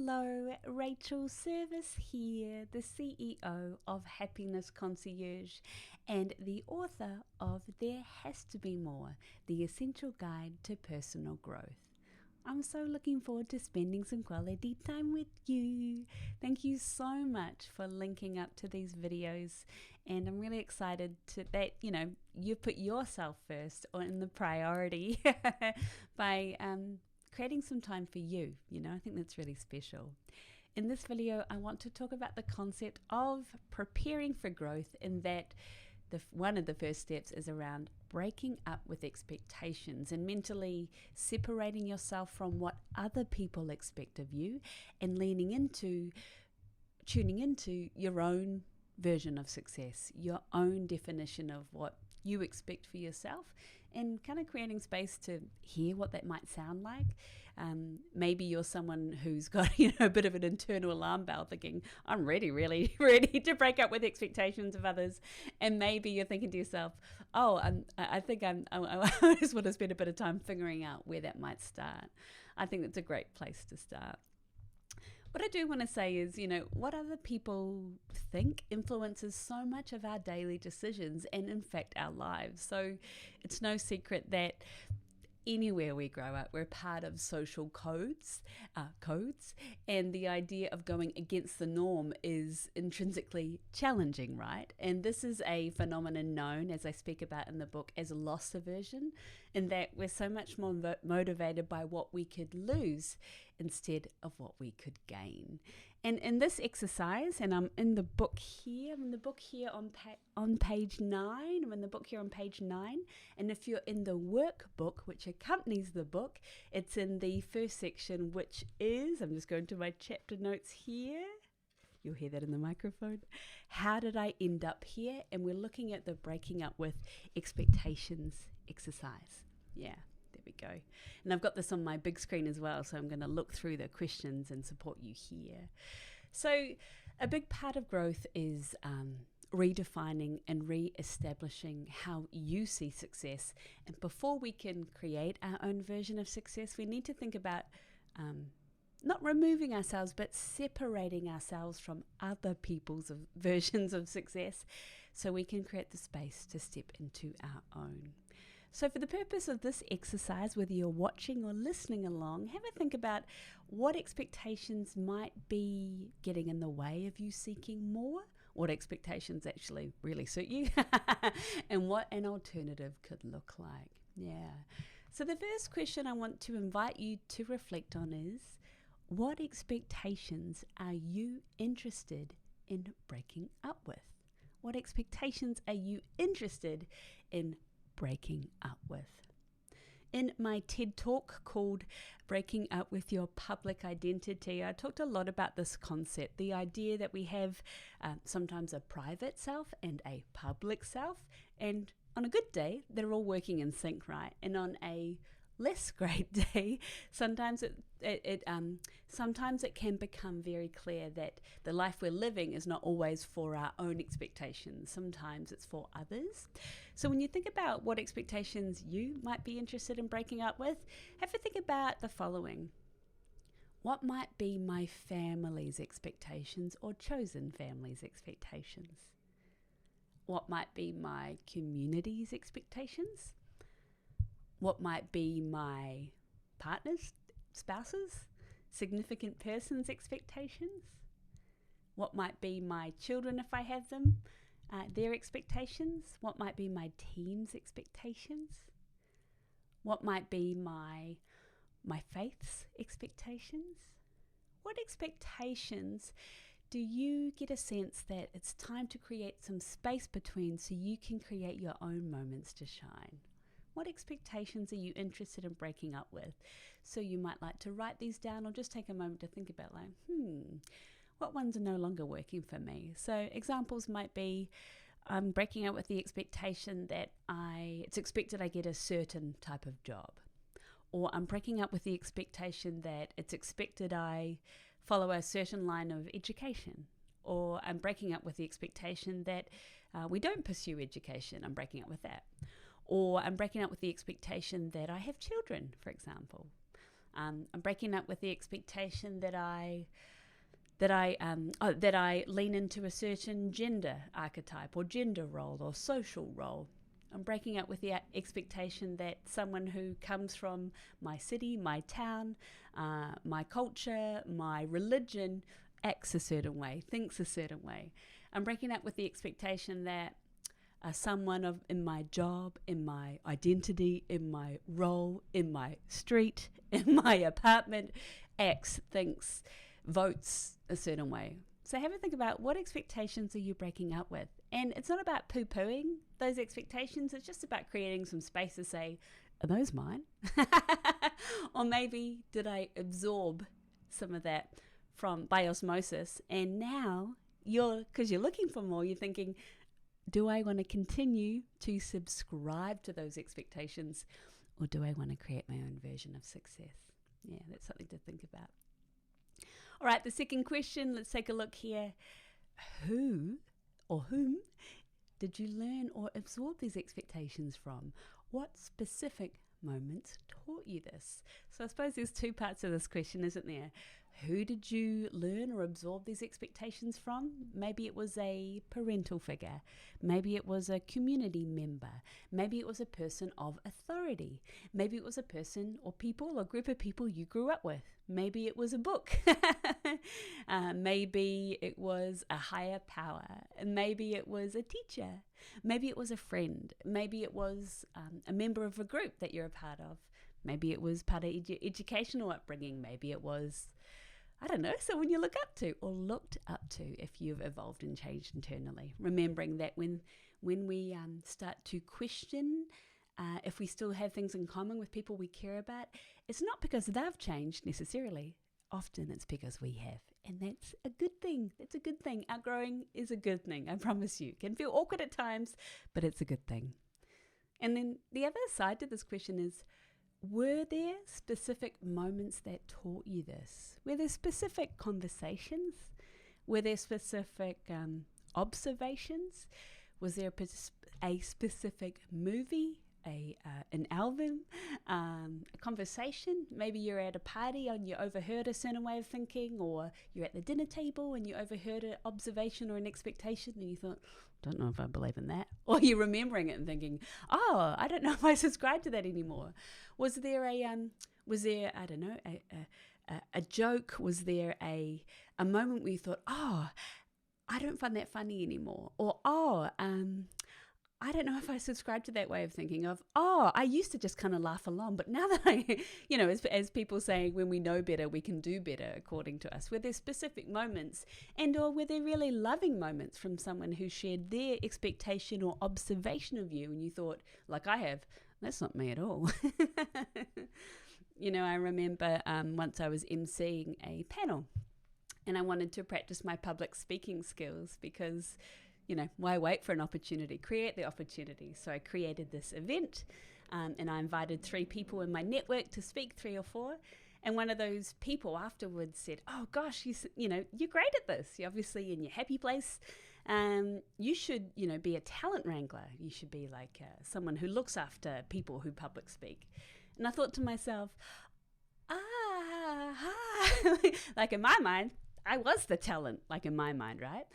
Hello, Rachel Service here, the CEO of Happiness Concierge and the author of There Has to Be More, the Essential Guide to Personal Growth. I'm so looking forward to spending some quality time with you. Thank you so much for linking up to these videos, and I'm really excited that you put yourself first or in the priority by creating some time for you. I think that's really special. In this video, I want to talk about the concept of preparing for growth, in that one of the first steps is around breaking up with expectations and mentally separating yourself from what other people expect of you and tuning into your own version of success, your own definition of what you expect for yourself, and kind of creating space to hear what that might sound like. Maybe you're someone who's got a bit of an internal alarm bell thinking, I'm really ready to break up with expectations of others. And maybe you're thinking to yourself, I just want to spend a bit of time figuring out where that might start. I think that's a great place to start. What I do want to say is, what other people think influences so much of our daily decisions and, in fact, our lives. So it's no secret that anywhere we grow up, we're part of social codes, and the idea of going against the norm is intrinsically challenging, right? And this is a phenomenon known, as I speak about in the book, as loss aversion, in that we're so much more motivated by what we could lose instead of what we could gain. And in this exercise, and I'm in the book here, on page 9. I'm in the book here on page 9. And if you're in the workbook, which accompanies the book, it's in the first section, which is, I'm just going to my chapter notes here. You'll hear that in the microphone. How did I end up here? And we're looking at the breaking up with expectations exercise. Yeah. There we go. And I've got this on my big screen as well, so I'm going to look through the questions and support you here. So a big part of growth is redefining and re-establishing how you see success. And before we can create our own version of success, we need to think about not removing ourselves, but separating ourselves from other people's versions of success, so we can create the space to step into our own. So for the purpose of this exercise, whether you're watching or listening along, have a think about what expectations might be getting in the way of you seeking more, what expectations actually really suit you, and what an alternative could look like. Yeah. So the first question I want to invite you to reflect on is, what expectations are you interested in breaking up with? What expectations are you interested in breaking up with? In my TED Talk called Breaking Up with Your Public Identity, I talked a lot about this concept, the idea that we have sometimes a private self and a public self, and on a good day, they're all working in sync, right? And on a less great day, sometimes it can become very clear that the life we're living is not always for our own expectations. Sometimes it's for others. So when you think about what expectations you might be interested in breaking up with, have a think about the following. What might be my family's expectations or chosen family's expectations? What might be my community's expectations? What might be my partner's, spouse's, significant person's expectations? What might be my children, if I have them, their expectations? What might be my team's expectations? What might be my faith's expectations? What expectations do you get a sense that it's time to create some space between, so you can create your own moments to shine? What expectations are you interested in breaking up with? So you might like to write these down, or just take a moment to think about what ones are no longer working for me? So examples might be, I'm breaking up with the expectation that it's expected I get a certain type of job. Or I'm breaking up with the expectation that it's expected I follow a certain line of education. Or I'm breaking up with the expectation that we don't pursue education. I'm breaking up with that. Or I'm breaking up with the expectation that I have children, for example. I'm breaking up with the expectation that I lean into a certain gender archetype or gender role or social role. I'm breaking up with the expectation that someone who comes from my city, my town, my culture, my religion acts a certain way, thinks a certain way. I'm breaking up with the expectation that someone in my job, in my identity, in my role, in my street, in my apartment acts, thinks, votes a certain way. So have a think about what expectations are you breaking up with. And it's not about poo-pooing those expectations. It's just about creating some space to say, are those mine? Or maybe did I absorb some of that by osmosis? And now because you're looking for more, you're thinking, do I want to continue to subscribe to those expectations, or do I want to create my own version of success? Yeah, that's something to think about. All right, the second question, let's take a look here. Who or whom did you learn or absorb these expectations from? What specific moments taught you this? So I suppose there's two parts of this question, isn't there? Who did you learn or absorb these expectations from? Maybe it was a parental figure. Maybe it was a community member. Maybe it was a person of authority. Maybe it was a person or people or group of people you grew up with. Maybe it was a book. Maybe it was a higher power. Maybe it was a teacher. Maybe it was a friend. Maybe it was a member of a group that you're a part of. Maybe it was part of your educational upbringing. Maybe it was, I don't know, someone you look up to or looked up to if you've evolved and changed internally. Remembering that when we start to question if we still have things in common with people we care about, it's not because they've changed necessarily. Often it's because we have. And that's a good thing. That's a good thing. Outgrowing is a good thing, I promise you. It can feel awkward at times, but it's a good thing. And then the other side to this question is, were there specific moments that taught you this? Were there specific conversations? Were there specific observations? Was there a specific movie, an album, a conversation? Maybe you're at a party and you overheard a certain way of thinking, or you're at the dinner table and you overheard an observation or an expectation and you thought, don't know if I believe in that. Or you're remembering it and thinking, oh, I don't know if I subscribe to that anymore. Was there a joke? Was there a moment where you thought, oh, I don't find that funny anymore? Or, oh, I don't know if I subscribe to that way of thinking of, oh, I used to just kind of laugh along, but now that I, as people say, when we know better, we can do better, according to us. Were there specific moments, or were there really loving moments from someone who shared their expectation or observation of you and you thought, like I have, that's not me at all. I remember once I was emceeing a panel and I wanted to practice my public speaking skills because why wait for an opportunity? Create the opportunity. So I created this event and I invited 3 people in my network to speak, 3 or 4. And one of those people afterwards said, oh gosh, you're great at this. You're obviously in your happy place. You should, be a talent wrangler. You should be like someone who looks after people who public speak. And I thought to myself, like in my mind, I was the talent, like in my mind, right?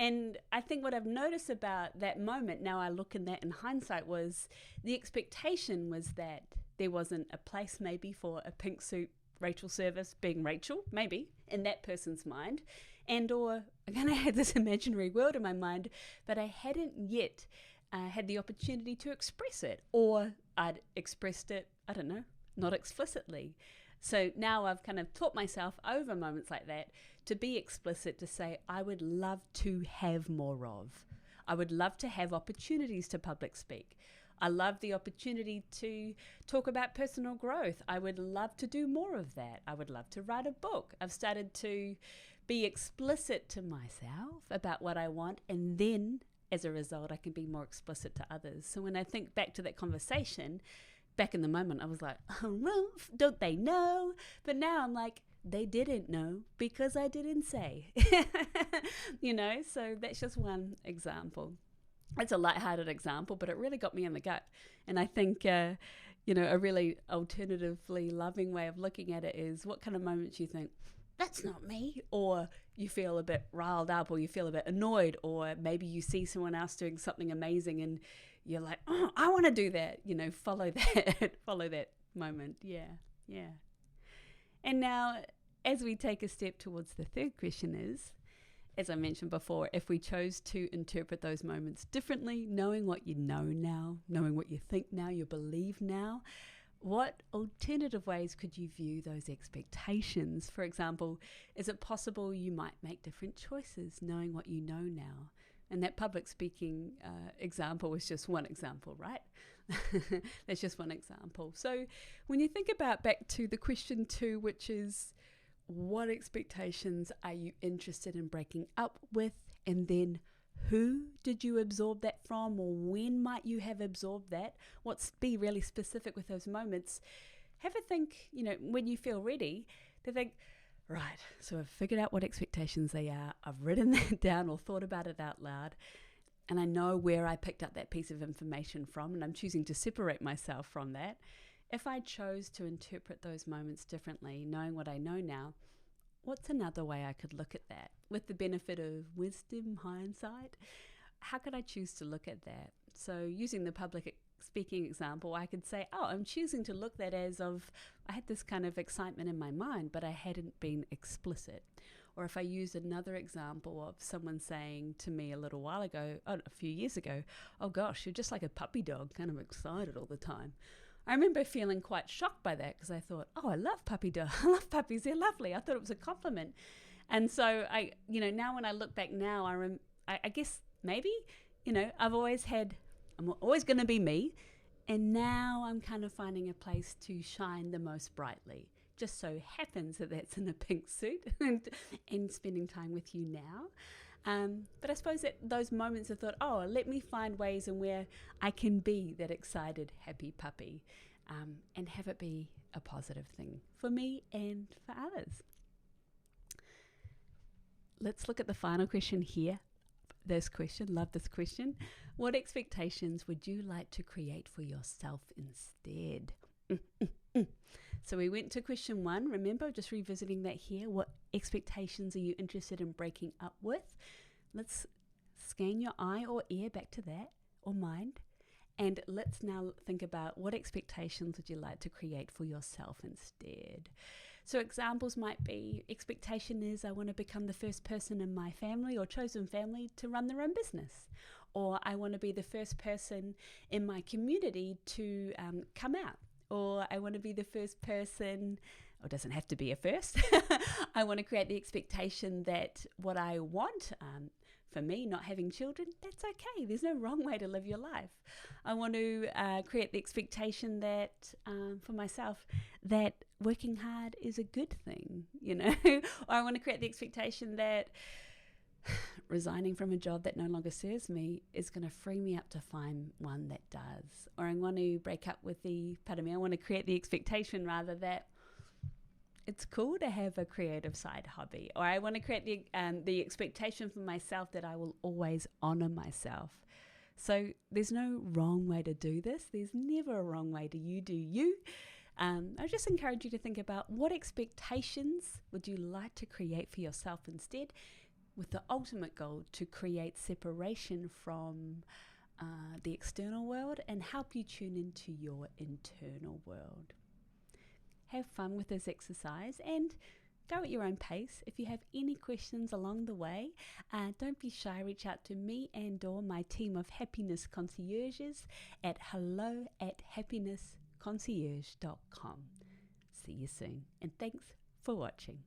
And I think what I've noticed about that moment, now I look in that in hindsight, was the expectation was that there wasn't a place maybe for a pink suit Rachel Service being Rachel, maybe, in that person's mind. Or, again, I had this imaginary world in my mind, but I hadn't yet had the opportunity to express it. Or I'd expressed it, I don't know, not explicitly. So now I've kind of taught myself over moments like that to be explicit, to say, I would love to have more of. I would love to have opportunities to public speak. I love the opportunity to talk about personal growth. I would love to do more of that. I would love to write a book. I've started to be explicit to myself about what I want, and then as a result, I can be more explicit to others. So when I think back to that conversation, back in the moment, I was like, oh, well, don't they know? But now I'm like, they didn't know because I didn't say. So that's just one example. It's a lighthearted example, but it really got me in the gut. And I think, a really alternatively loving way of looking at it is what kind of moments you think, that's not me, or you feel a bit riled up, or you feel a bit annoyed, or maybe you see someone else doing something amazing and you're like, oh, I want to do that. Follow that, follow that moment. Yeah. And now, as we take a step towards the third question is, as I mentioned before, if we chose to interpret those moments differently, knowing what you know now, knowing what you think now, you believe now, what alternative ways could you view those expectations? For example, is it possible you might make different choices knowing what you know now? And that public speaking example is just one example, right? That's just one example. So when you think about back to the question 2, which is, what expectations are you interested in breaking up with? And then who did you absorb that from, or when might you have absorbed that? Be really specific with those moments. Have a think, when you feel ready, to think, right, so I've figured out what expectations they are. I've written that down or thought about it out loud. And I know where I picked up that piece of information from, and I'm choosing to separate myself from that. If I chose to interpret those moments differently, knowing what I know now, what's another way I could look at that? With the benefit of wisdom, hindsight, how could I choose to look at that? So using the public speaking example, I could say, I'm choosing to look at that as I had this kind of excitement in my mind, but I hadn't been explicit. Or if I use another example of someone saying to me a few years ago, oh gosh, you're just like a puppy dog, kind of excited all the time. I remember feeling quite shocked by that because I thought, I love puppy dogs. I love puppies. They're lovely. I thought it was a compliment. And so now when I look back now, I guess maybe, I'm always going to be me. And now I'm kind of finding a place to shine the most brightly. Just so happens that that's in a pink suit and spending time with you now. But I suppose that those moments of thought, let me find ways in where I can be that excited, happy puppy, and have it be a positive thing for me and for others. Let's look at the final question here. Love this question. What expectations would you like to create for yourself instead? So we went to question 1. Remember, just revisiting that here. What expectations are you interested in breaking up with? Let's scan your eye or ear back to that, or mind. And let's now think about what expectations would you like to create for yourself instead. So examples might be, expectation is I want to become the first person in my family or chosen family to run their own business. Or I want to be the first person in my community to come out. Or I want to be the first person, or it doesn't have to be a first. I want to create the expectation that what I want, for me, not having children, that's okay. There's no wrong way to live your life. I want to create the expectation that, for myself, that working hard is a good thing, or I want to create the expectation that resigning from a job that no longer serves me is going to free me up to find one that does. Or I want to break up with I want to create the expectation rather that it's cool to have a creative side hobby. Or I want to create the expectation for myself that I will always honor myself. So there's no wrong way to do this. There's never a wrong way to do you. I just encourage you to think about what expectations would you like to create for yourself instead, with the ultimate goal to create separation from the external world and help you tune into your internal world. Have fun with this exercise and go at your own pace. If you have any questions along the way, don't be shy. Reach out to me and/or my team of happiness concierges at hello@happinessconcierge.com. See you soon, and thanks for watching.